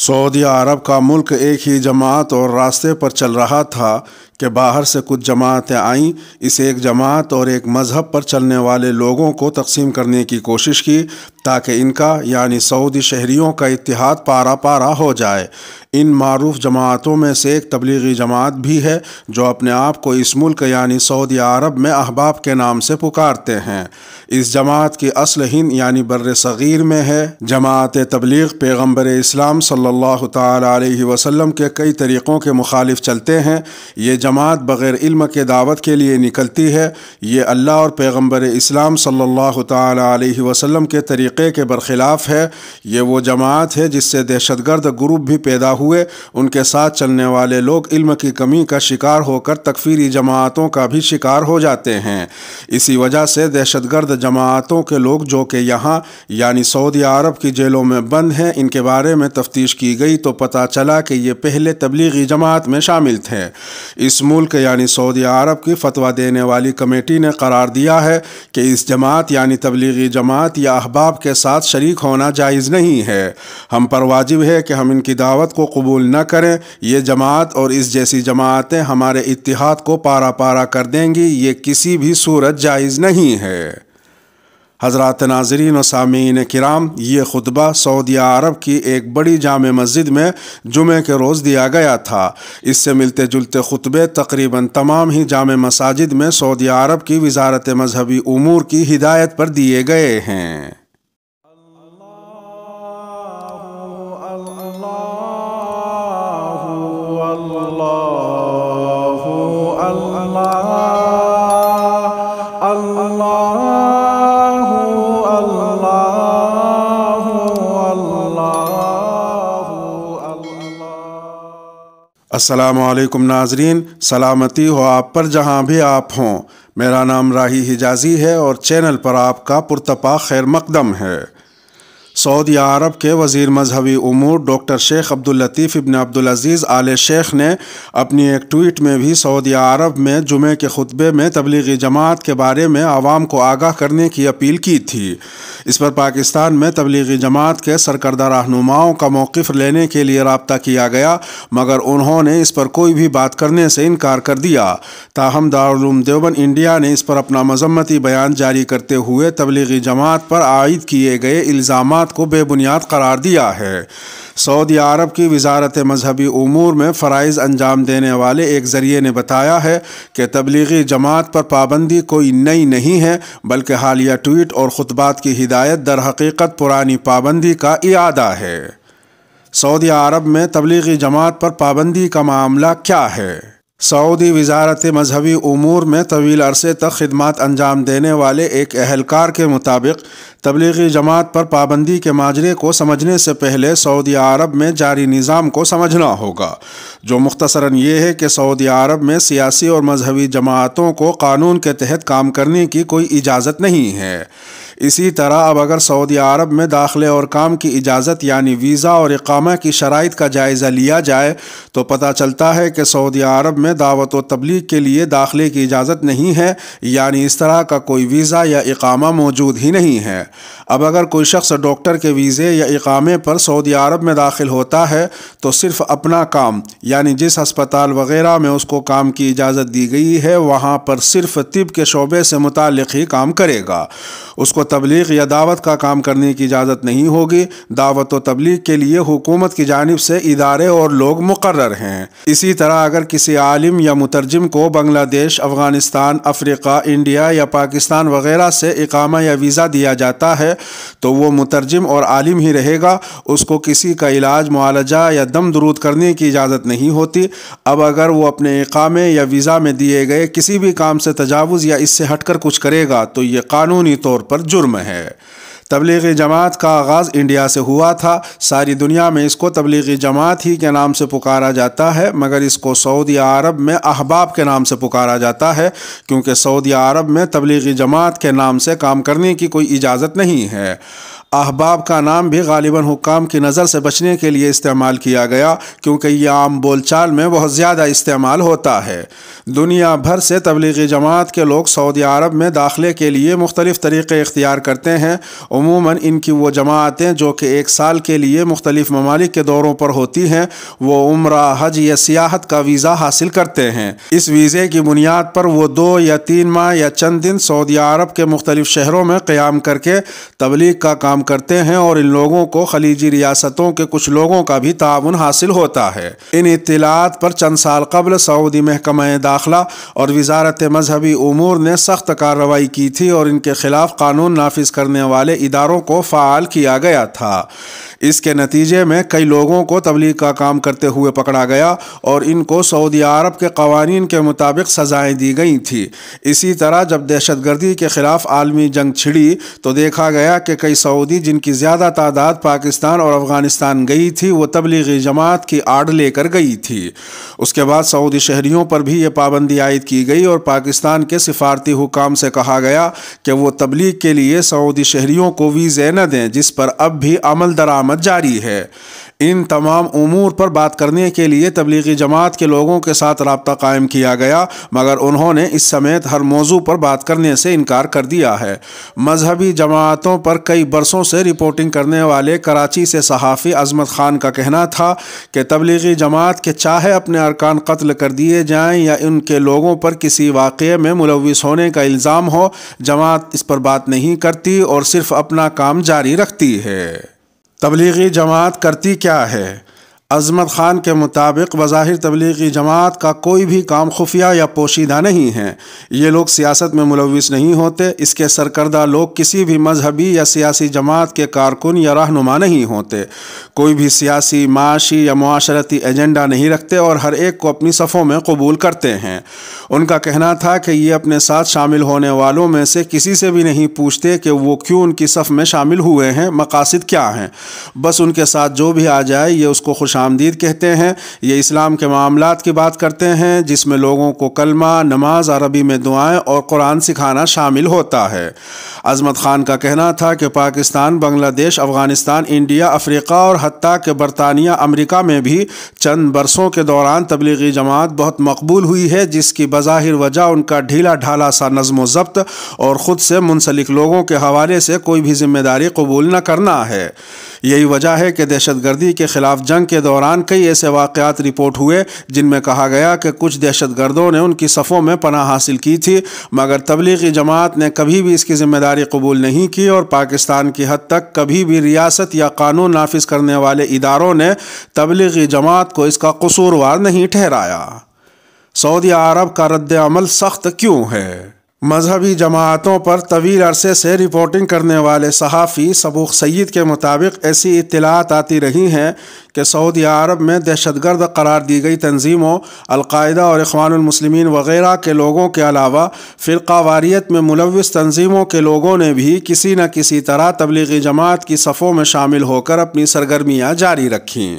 سعودی عرب کا ملک ایک ہی جماعت اور راستے پر چل رہا تھا کہ باہر سے کچھ جماعتیں آئیں، اس ایک جماعت اور ایک مذہب پر چلنے والے لوگوں کو تقسیم کرنے کی کوشش کی تاکہ ان کا یعنی سعودی شہریوں کا اتحاد پارا پارا ہو جائے۔ ان معروف جماعتوں میں سے ایک تبلیغی جماعت بھی ہے جو اپنے آپ کو اس ملک یعنی سعودی عرب میں احباب کے نام سے پکارتے ہیں۔ اس جماعت کی اصل ہند یعنی بر صغیر میں ہے۔ جماعت تبلیغ پیغمبر اسلام صلی اللہ تعالی علیہ وسلم کے کئی طریقوں کے مخالف چلتے ہیں۔ یہ جماعت بغیر علم کے دعوت کے لیے نکلتی ہے۔ یہ اللہ اور پیغمبر اسلام صلی اللہ تعالی علیہ وسلم کے طریقے کے برخلاف ہے۔ یہ وہ جماعت ہے جس سے دہشت گرد گروپ بھی پیدا ہوئے۔ ان کے ساتھ چلنے والے لوگ علم کی کمی کا شکار ہو کر تکفیری جماعتوں کا بھی شکار ہو جاتے ہیں۔ اسی وجہ سے دہشت گرد جماعتوں کے لوگ جو کہ یہاں یعنی سعودی عرب کی جیلوں میں بند ہیں، ان کے بارے میں تفتیش کی گئی تو پتہ چلا کہ یہ پہلے تبلیغی جماعت میں شامل تھے۔ اس ملک یعنی سعودی عرب کی فتویٰ دینے والی کمیٹی نے قرار دیا ہے کہ اس جماعت یعنی تبلیغی جماعت یا احباب کے ساتھ شریک ہونا جائز نہیں ہے۔ ہم پر واجب ہے کہ ہم ان کی دعوت کو قبول نہ کریں۔ یہ جماعت اور اس جیسی جماعتیں ہمارے اتحاد کو پارا پارا کر دیں گی، یہ کسی بھی صورت جائز نہیں ہے۔ حضرات ناظرین و سامعین کرام، یہ خطبہ سعودی عرب کی ایک بڑی جامع مسجد میں جمعے کے روز دیا گیا تھا۔ اس سے ملتے جلتے خطبے تقریباً تمام ہی جامع مساجد میں سعودی عرب کی وزارت مذہبی امور کی ہدایت پر دیے گئے ہیں۔ السلام علیکم ناظرین، سلامتی ہو آپ پر جہاں بھی آپ ہوں۔ میرا نام راہی حجازی ہے اور چینل پر آپ کا پرتپا خیر مقدم ہے۔ سعودی عرب کے وزیر مذہبی امور ڈاکٹر شیخ عبداللطیف ابن عبدالعزیز آل شیخ نے اپنی ایک ٹویٹ میں بھی سعودی عرب میں جمعے کے خطبے میں تبلیغی جماعت کے بارے میں عوام کو آگاہ کرنے کی اپیل کی تھی۔ اس پر پاکستان میں تبلیغی جماعت کے سرکردہ رہنماؤں کا موقف لینے کے لیے رابطہ کیا گیا، مگر انہوں نے اس پر کوئی بھی بات کرنے سے انکار کر دیا۔ تاہم دارالعلوم دیوبند انڈیا نے اس پر اپنا مذمتی بیان جاری کرتے ہوئے تبلیغی جماعت پر عائد کیے گئے الزامات کو بے بنیاد قرار دیا ہے۔ سعودی عرب کی وزارت مذہبی امور میں فرائض انجام دینے والے ایک ذریعے نے بتایا ہے کہ تبلیغی جماعت پر پابندی کوئی نئی نہیں ہے، بلکہ حالیہ ٹویٹ اور خطبات کی ہدایت در حقیقت پرانی پابندی کا اعادہ ہے۔ سعودی عرب میں تبلیغی جماعت پر پابندی کا معاملہ کیا ہے؟ سعودی وزارت مذہبی امور میں طویل عرصے تک خدمات انجام دینے والے ایک اہلکار کے مطابق تبلیغی جماعت پر پابندی کے ماجرے کو سمجھنے سے پہلے سعودی عرب میں جاری نظام کو سمجھنا ہوگا، جو مختصراً یہ ہے کہ سعودی عرب میں سیاسی اور مذہبی جماعتوں کو قانون کے تحت کام کرنے کی کوئی اجازت نہیں ہے۔ اسی طرح اب اگر سعودی عرب میں داخلے اور کام کی اجازت یعنی ویزا اور اقامہ کی شرائط کا جائزہ لیا جائے تو پتہ چلتا ہے کہ سعودی عرب میں دعوت و تبلیغ کے لیے داخلے کی اجازت نہیں ہے، یعنی اس طرح کا کوئی ویزا یا اقامہ موجود ہی نہیں ہے۔ اب اگر کوئی شخص ڈاکٹر کے ویزے یا اقامے پر سعودی عرب میں داخل ہوتا ہے تو صرف اپنا کام یعنی جس ہسپتال وغیرہ میں اس کو کام کی اجازت دی گئی ہے وہاں پر صرف طب کے شعبے سے متعلق ہی کام کرے گا۔ اس کو تبلیغ یا دعوت کا کام کرنے کی اجازت نہیں ہوگی۔ دعوت و تبلیغ کے لیے حکومت کی جانب سے ادارے اور لوگ مقرر ہیں۔ اسی طرح اگر کسی عالم یا مترجم کو بنگلہ دیش، افغانستان، افریقہ، انڈیا یا پاکستان وغیرہ سے اقامہ یا ویزا دیا جاتا ہے تو وہ مترجم اور عالم ہی رہے گا، اس کو کسی کا علاج، معالجہ یا دم درود کرنے کی اجازت نہیں ہوتی۔ اب اگر وہ اپنے اقامے یا ویزا میں دیے گئے کسی بھی کام سے تجاوز یا اس سے ہٹ کر کچھ کرے گا تو یہ قانونی طور پر جرم ہے۔ تبلیغی جماعت کا آغاز انڈیا سے ہوا تھا۔ ساری دنیا میں اس کو تبلیغی جماعت ہی کے نام سے پکارا جاتا ہے، مگر اس کو سعودی عرب میں احباب کے نام سے پکارا جاتا ہے، کیونکہ سعودی عرب میں تبلیغی جماعت کے نام سے کام کرنے کی کوئی اجازت نہیں ہے۔ احباب کا نام بھی غالباً حکام کی نظر سے بچنے کے لیے استعمال کیا گیا، کیونکہ یہ عام بول چال میں بہت زیادہ استعمال ہوتا ہے۔ دنیا بھر سے تبلیغی جماعت کے لوگ سعودی عرب میں داخلے کے لیے مختلف طریقے اختیار کرتے ہیں۔ عموماً ان کی وہ جماعتیں جو کہ ایک سال کے لیے مختلف ممالک کے دوروں پر ہوتی ہیں، وہ عمرہ، حج یا سیاحت کا ویزا حاصل کرتے ہیں۔ اس ویزے کی بنیاد پر وہ 2 یا 3 ماہ یا چند دن سعودی عرب کے مختلف شہروں میں قیام کر کے تبلیغ کا کام کرتے ہیں، اور ان لوگوں کو خلیجی ریاستوں کے کچھ لوگوں کا بھی تعاون حاصل ہوتا ہے۔ ان اطلاعات پر چند سال قبل سعودی محکمہ داخلہ اور وزارت مذہبی امور نے سخت کارروائی کی تھی، اور ان کے خلاف قانون نافذ کرنے والے اداروں کو فعال کیا گیا تھا۔ اس کے نتیجے میں کئی لوگوں کو تبلیغ کا کام کرتے ہوئے پکڑا گیا، اور ان کو سعودی عرب کے قوانین کے مطابق سزائیں دی گئی تھیں۔ اسی طرح جب دہشت گردی کے خلاف عالمی جنگ چھڑی تو دیکھا گیا کہ کئی سعودی جن کی زیادہ تعداد پاکستان اور افغانستان گئی تھی، وہ تبلیغی جماعت کی آڑ لے کر گئی تھی۔ اس کے بعد سعودی شہریوں پر بھی یہ پابندی عائد کی گئی، اور پاکستان کے سفارتی حکام سے کہا گیا کہ وہ تبلیغ کے لیے سعودی شہریوں کو ویزے نہ دیں، جس پر اب بھی عمل درآمد جاری ہے۔ ان تمام امور پر بات کرنے کے لیے تبلیغی جماعت کے لوگوں کے ساتھ رابطہ قائم کیا گیا، مگر انہوں نے اس سمیت ہر موضوع پر بات کرنے سے انکار کر دیا ہے۔ مذہبی جماعتوں پر کئی برسوں سے رپورٹنگ کرنے والے کراچی سے صحافی عظمت خان کا کہنا تھا کہ تبلیغی جماعت کے چاہے اپنے ارکان قتل کر دیے جائیں یا ان کے لوگوں پر کسی واقعے میں ملوث ہونے کا الزام ہو، جماعت اس پر بات نہیں کرتی اور صرف اپنا کام جاری رکھتی ہے۔ تبلیغی جماعت کرتی کیا ہے؟ عظمت خان کے مطابق بظاہر تبلیغی جماعت کا کوئی بھی کام خفیہ یا پوشیدہ نہیں ہے۔ یہ لوگ سیاست میں ملوث نہیں ہوتے۔ اس کے سرکردہ لوگ کسی بھی مذہبی یا سیاسی جماعت کے کارکن یا رہنما نہیں ہوتے، کوئی بھی سیاسی، معاشی یا معاشرتی ایجنڈا نہیں رکھتے، اور ہر ایک کو اپنی صفوں میں قبول کرتے ہیں۔ ان کا کہنا تھا کہ یہ اپنے ساتھ شامل ہونے والوں میں سے کسی سے بھی نہیں پوچھتے کہ وہ کیوں ان کی صف میں شامل ہوئے ہیں، مقاصد کیا ہیں۔ بس ان کے ساتھ جو بھی آ جائے یہ اس کو خوش آمدید کہتے ہیں۔ یہ اسلام کے معاملات کی بات کرتے ہیں، جس میں لوگوں کو کلمہ، نماز، عربی میں دعائیں اور قرآن سکھانا شامل ہوتا ہے۔ عظمت خان کا کہنا تھا کہ پاکستان، بنگلہ دیش، افغانستان، انڈیا، افریقہ اور حتیٰ کہ برطانیہ، امریکہ میں بھی چند برسوں کے دوران تبلیغی جماعت بہت مقبول ہوئی ہے، جس کی بظاہر وجہ ان کا ڈھیلا ڈھالا سا نظم و ضبط اور خود سے منسلک لوگوں کے حوالے سے کوئی بھی ذمہ داری قبول نہ کرنا ہے۔ یہی وجہ ہے کہ دہشت گردی کے خلاف جنگ کے دوران کئی ایسے واقعات رپورٹ ہوئے جن میں کہا گیا کہ کچھ دہشت گردوں نے ان کی صفوں میں پناہ حاصل کی تھی، مگر تبلیغی جماعت نے کبھی بھی اس کی ذمہ داری قبول نہیں کی، اور پاکستان کی حد تک کبھی بھی ریاست یا قانون نافذ کرنے والے اداروں نے تبلیغی جماعت کو اس کا قصوروار نہیں ٹھہرایا۔ سعودی عرب کا رد عمل سخت کیوں ہے؟ مذہبی جماعتوں پر طویل عرصے سے رپورٹنگ کرنے والے صحافی صبوغ سید کے مطابق ایسی اطلاعات آتی رہی ہیں کہ سعودی عرب میں دہشت گرد قرار دی گئی تنظیموں، القاعدہ اور اخوان المسلمین وغیرہ کے لوگوں کے علاوہ فرقہ واریت میں ملوث تنظیموں کے لوگوں نے بھی کسی نہ کسی طرح تبلیغی جماعت کی صفوں میں شامل ہو کر اپنی سرگرمیاں جاری رکھیں۔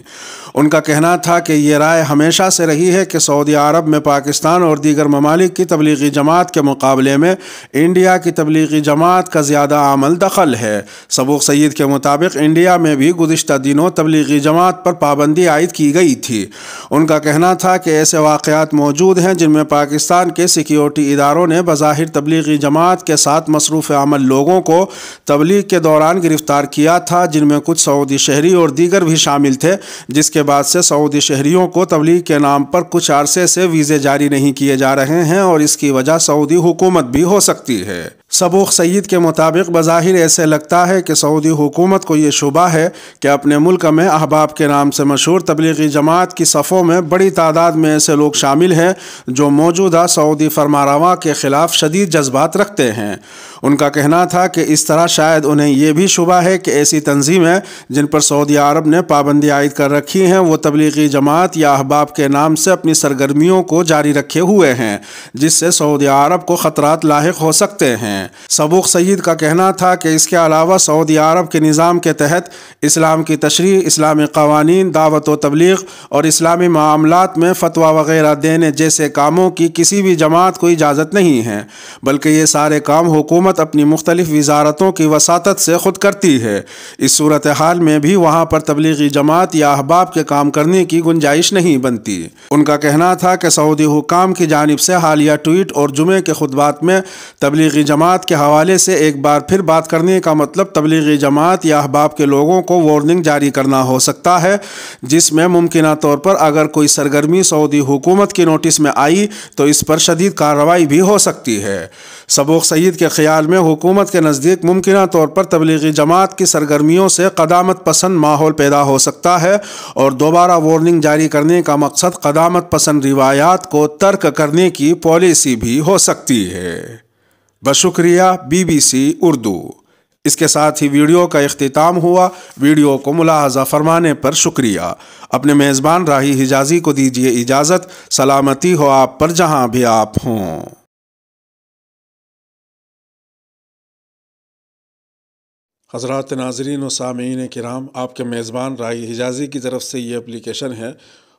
ان کا کہنا تھا کہ یہ رائے ہمیشہ سے رہی ہے کہ سعودی عرب میں پاکستان اور دیگر ممالک کی تبلیغی جماعت کے مقابلے میں انڈیا کی تبلیغی جماعت کا زیادہ عمل دخل ہے۔ صبوغ سید کے مطابق انڈیا میں بھی گزشتہ دنوں تبلیغی جماعت پر پابندی عائد کی گئی تھی۔ ان کا کہنا تھا کہ ایسے واقعات موجود ہیں جن میں پاکستان کے سیکیورٹی اداروں نے بظاہر تبلیغی جماعت کے ساتھ مصروف عمل لوگوں کو تبلیغ کے دوران گرفتار کیا تھا، جن میں کچھ سعودی شہری اور دیگر بھی شامل تھے، جس کے بعد سے سعودی شہریوں کو تبلیغ کے نام پر کچھ عرصے سے ویزے جاری نہیں کیے جا رہے ہیں، اور اس کی وجہ سعودی حکومت بھی ہو سکتی ہے۔ صبوغ سید کے مطابق بظاہر ایسے لگتا ہے کہ سعودی حکومت کو یہ شبہ ہے کہ اپنے ملک میں احباب کے نام سے مشہور تبلیغی جماعت کی صفوں میں بڑی تعداد میں ایسے لوگ شامل ہیں جو موجودہ سعودی فرمانروا کے خلاف شدید جذبات رکھتے ہیں۔ ان کا کہنا تھا کہ اس طرح شاید انہیں یہ بھی شبہ ہے کہ ایسی تنظیمیں جن پر سعودی عرب نے پابندی عائد کر رکھی ہیں وہ تبلیغی جماعت یا احباب کے نام سے اپنی سرگرمیوں کو جاری رکھے ہوئے ہیں، جس سے سعودی عرب کو خطرات لاحق ہو سکتے ہیں۔ ہیں۔ سبوق سید کا کہنا تھا کہ اس کے علاوہ سعودی عرب کے نظام کے تحت اسلام کی تشریح، اسلامی قوانین، دعوت و تبلیغ اور اسلامی معاملات میں فتویٰ وغیرہ دینے جیسے کاموں کی کسی بھی جماعت کو اجازت نہیں ہے، بلکہ یہ سارے کام حکومت اپنی مختلف وزارتوں کی وساطت سے خود کرتی ہے۔ اس صورتحال میں بھی وہاں پر تبلیغی جماعت یا احباب کے کام کرنے کی گنجائش نہیں بنتی۔ ان کا کہنا تھا کہ سعودی حکام کی جانب سے حالیہ ٹویٹ اور جمعے کے خطبات میں تبلیغی جماعت کے حوالے سے ایک بار پھر بات کرنے کا مطلب تبلیغی جماعت یا احباب کے لوگوں کو وارننگ جاری کرنا ہو سکتا ہے، جس میں ممکنہ طور پر اگر کوئی سرگرمی سعودی حکومت کی نوٹس میں آئی تو اس پر شدید کارروائی بھی ہو سکتی ہے۔ سبوق سید کے خیال میں حکومت کے نزدیک ممکنہ طور پر تبلیغی جماعت کی سرگرمیوں سے قدامت پسند ماحول پیدا ہو سکتا ہے اور دوبارہ وارننگ جاری کرنے کا مقصد قدامت پسند روایات کو ترک کرنے کی پالیسی بھی ہو سکتی ہے۔ بشکریہ BBC اردو۔ اس کے ساتھ ہی ویڈیو کا اختتام ہوا۔ ویڈیو کو ملاحظہ فرمانے پر شکریہ۔ اپنے میزبان راہی حجازی کو دیجیے اجازت۔ سلامتی ہو آپ پر جہاں بھی آپ ہوں۔ حضرات ناظرین و سامعین کرام، آپ کے میزبان راہی حجازی کی طرف سے یہ اپلیکیشن ہے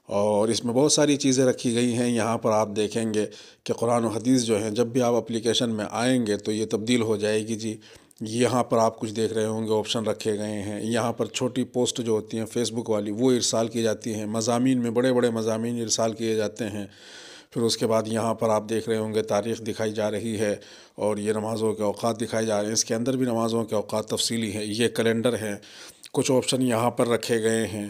اور اس میں بہت ساری چیزیں رکھی گئی ہیں۔ یہاں پر آپ دیکھیں گے کہ قرآن و حدیث جو ہیں، جب بھی آپ اپلیکیشن میں آئیں گے تو یہ تبدیل ہو جائے گی جی۔ یہاں پر آپ کچھ دیکھ رہے ہوں گے، آپشن رکھے گئے ہیں۔ یہاں پر چھوٹی پوسٹ جو ہوتی ہیں فیس بک والی، وہ ارسال کی جاتی ہیں۔ مضامین میں بڑے بڑے مضامین ارسال کیے جاتے ہیں۔ پھر اس کے بعد یہاں پر آپ دیکھ رہے ہوں گے تاریخ دکھائی جا رہی ہے اور یہ نمازوں کے اوقات دکھائے جا رہے ہیں۔ اس کے اندر بھی نمازوں کے اوقات تفصیلی ہے۔ یہ کیلنڈر ہے۔ کچھ آپشن یہاں پر رکھے گئے ہیں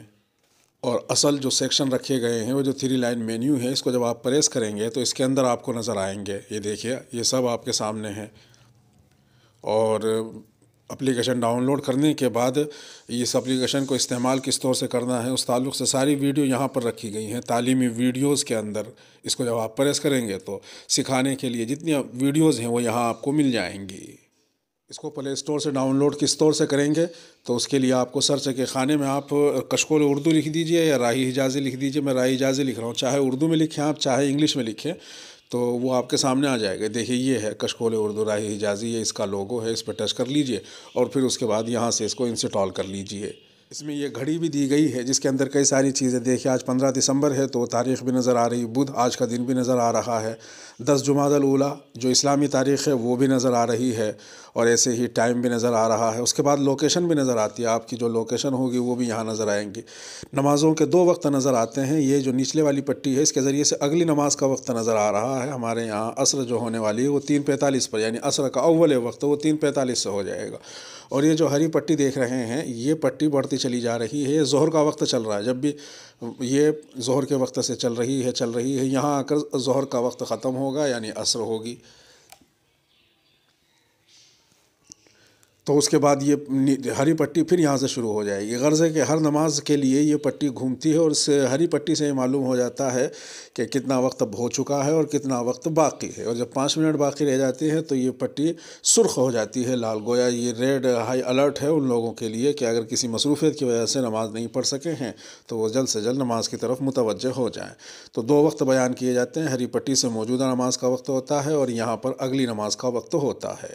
اور اصل جو سیکشن رکھے گئے ہیں وہ جو 3 لائن مینیو ہے، اس کو جب آپ پریس کریں گے تو اس کے اندر آپ کو نظر آئیں گے۔ یہ دیکھیے، یہ سب آپ کے سامنے ہے۔ اور اپلیکیشن ڈاؤن لوڈ کرنے کے بعد اس اپلیکیشن کو استعمال کس طور سے کرنا ہے، اس تعلق سے ساری ویڈیو یہاں پر رکھی گئی ہیں۔ تعلیمی ویڈیوز کے اندر اس کو جب آپ پریس کریں گے تو سکھانے کے لیے جتنی ویڈیوز ہیں وہ یہاں آپ کو مل جائیں گی۔ اس کو پلے اسٹور سے ڈاؤن لوڈ کس طور سے کریں گے تو اس کے لیے آپ کو سرچ کے خانے میں آپ کشکول اردو لکھ دیجئے یا راہی حجازی لکھ دیجئے۔ میں راہی حجازی لکھ رہا ہوں، چاہے اردو میں لکھیں آپ، چاہے انگلش میں لکھیں تو وہ آپ کے سامنے آ جائے گا۔ دیکھیے، یہ ہے کشکول اردو راہی حجازی، یہ اس کا لوگو ہے۔ اس پہ ٹچ کر لیجئے اور پھر اس کے بعد یہاں سے اس کو انسٹال کر لیجئے۔ اس میں یہ گھڑی بھی دی گئی ہے جس کے اندر کئی ساری چیزیں دیکھیں۔ آج 15 دسمبر ہے تو تاریخ بھی نظر آ رہی، بدھ آج کا دن بھی نظر آ رہا ہے۔ 10 جمادی الاولیٰ جو اسلامی تاریخ ہے وہ بھی نظر آ رہی ہے اور ایسے ہی ٹائم بھی نظر آ رہا ہے۔ اس کے بعد لوکیشن بھی نظر آتی ہے، آپ کی جو لوکیشن ہوگی وہ بھی یہاں نظر آئیں گی۔ نمازوں کے 2 وقت نظر آتے ہیں۔ یہ جو نچلے والی پٹی ہے اس کے ذریعے سے اگلی نماز کا وقت نظر آ رہا ہے۔ ہمارے یہاں عصر جو ہونے والی ہے وہ 3:45 پر، یعنی عصر کا اول وقت وہ 3:45 سے ہو جائے گا۔ اور یہ جو ہری پٹی دیکھ رہے ہیں یہ پٹی بڑھتی چلی جا رہی ہے۔ یہ ظہر کا وقت چل رہا ہے، جب بھی یہ ظہر کے وقت سے چل رہی ہے، یہاں آ کر ظہر کا وقت ختم ہوگا یعنی عصر ہوگی۔ تو اس کے بعد یہ ہری پٹی پھر یہاں سے شروع ہو جائے گی۔ غرض ہے کہ ہر نماز کے لیے یہ پٹی گھومتی ہے اور اس ہری پٹی سے یہ معلوم ہو جاتا ہے کہ کتنا وقت اب ہو چکا ہے اور کتنا وقت باقی ہے۔ اور جب 5 منٹ باقی رہ جاتے ہیں تو یہ پٹی سرخ ہو جاتی ہے، لال، گویا یہ ریڈ ہائی الرٹ ہے ان لوگوں کے لیے کہ اگر کسی مصروفیت کی وجہ سے نماز نہیں پڑھ سکے ہیں تو وہ جلد سے جلد نماز کی طرف متوجہ ہو جائیں۔ تو 2 وقت بیان کیے جاتے ہیں۔ ہری پٹی سے موجودہ نماز کا وقت ہوتا ہے اور یہاں پر اگلی نماز کا وقت ہوتا ہے۔